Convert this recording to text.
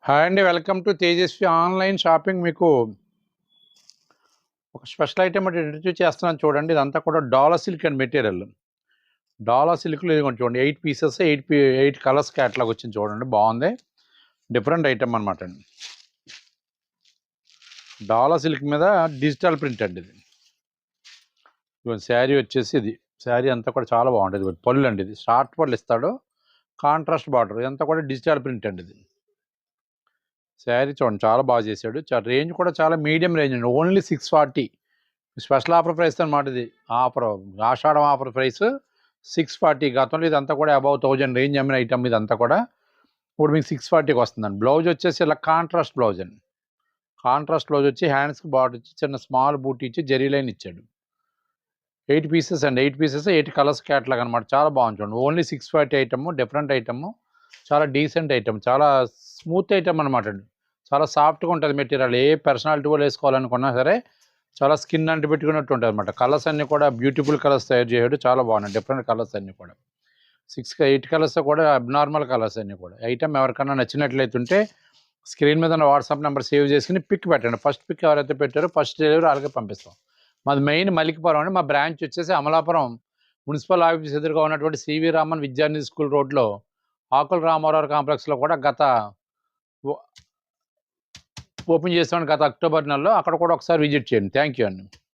Hi అండి, welcome to Tejaswi online shopping. మీకు ఒక స్పెషల్ ఐటమ్ ఇంట్రడ్యూస్ చేస్తున్నాను చూడండి. ఇదంతా కూడా Dola silk and material. Dola సిల్క్లో ఇది చూడండి, 8 పీసెస్ 8 కలర్స్ క్యాట్లాగ్ వచ్చింది చూడండి. బాగుంది, డిఫరెంట్ ఐటమ్ అనమాట అండి. డాలా సిల్క్ మీద డిజిటల్ ప్రింట్ అండి ఇది. శారీ వచ్చేసి ఇది శారీ అంతా కూడా చాలా బాగుంటుంది. పళ్ళు అండి, ఇది షార్ట్ పళ్ళు ఇస్తాడు, కాంట్రాస్ట్ బార్డర్, ఇదంతా కూడా డిజిటల్ ప్రింట్ అండి. ఇది శారీ చూడండి, చాలా బాగా చేశాడు. రేంజ్ కూడా చాలా మీడియం రేంజ్ అండి. ఓన్లీ 640 స్పెషల్ ఆఫర్ ప్రైస్ అనమాట. ఇది ఆఫర్, ఆషాఢం ఆఫర్ ప్రైస్ 640. గతంలో ఇదంతా కూడా అబౌవ్ 1000 రేంజ్ అమ్మిన ఐటమ్ ఇదంతా కూడా. ఇప్పుడు మీకు 640కి వస్తుందండి. బ్లౌజ్ వచ్చేసి ఇలా కాంట్రాస్ట్ బ్లౌజ్ అండి. కాంట్రాస్ట్ బ్లౌజ్ వచ్చి హ్యాండ్స్కి బార్డర్ ఇచ్చి చిన్న స్మాల్ బూటీ ఇచ్చి జరీ లైన్ ఇచ్చాడు. 8 పీసెస్ అండి, 8 పీసెస్ 8 కలర్స్ క్యాట్లాగ్ అనమాట. చాలా బాగుంది చూడండి. ఓన్లీ 640 ఐటమ్, డిఫరెంట్ ఐటమ్, చాలా డీసెంట్ ఐటమ్, చాలా స్మూత్ ఐటమ్ అనమాట అండి. చాలా సాఫ్ట్గా ఉంటుంది మెటీరియల్. ఏ పర్సనాలిటీ వాళ్ళు వేసుకోవాలనుకున్నా సరే చాలా స్కిన్ అంటి పెట్టుకున్నట్టు ఉంటుంది అనమాట. కలర్స్ అన్నీ కూడా బ్యూటిఫుల్ కలర్స్ తయారు చేయడం, చాలా బాగున్నాయి. డిఫరెంట్ కలర్స్ అన్నీ కూడా 8 కలర్స్ కూడా అబ్నార్మల్ కలర్స్ అన్నీ కూడా. ఐటమ్ ఎవరికైనా నచ్చినట్లయితే ఉంటే స్క్రీన్ మీద ఉన్న వాట్సాప్ నెంబర్ సేవ్ చేసుకుని పిక్ పెట్టండి. ఫస్ట్ పిక్ ఎవరైతే పెట్టారో ఫస్ట్ డెలివరీ అలాగే పంపిస్తాం. మాది మెయిన్ మలికిపురం అండి. మా బ్రాంచ్ వచ్చేసి అమలాపురం మున్సిపల్ ఆఫీస్ ఎదురుగా ఉన్నటువంటి సివి రామన్ విద్యానిధి స్కూల్ రోడ్లో ఆకుల రామారావు కాంప్లెక్స్లో కూడా ఓపెన్ చేస్తామని గత అక్టోబర్ నెలలో. అక్కడ కూడా ఒకసారి విజిట్ చేయండి. థ్యాంక్ యూ అండి.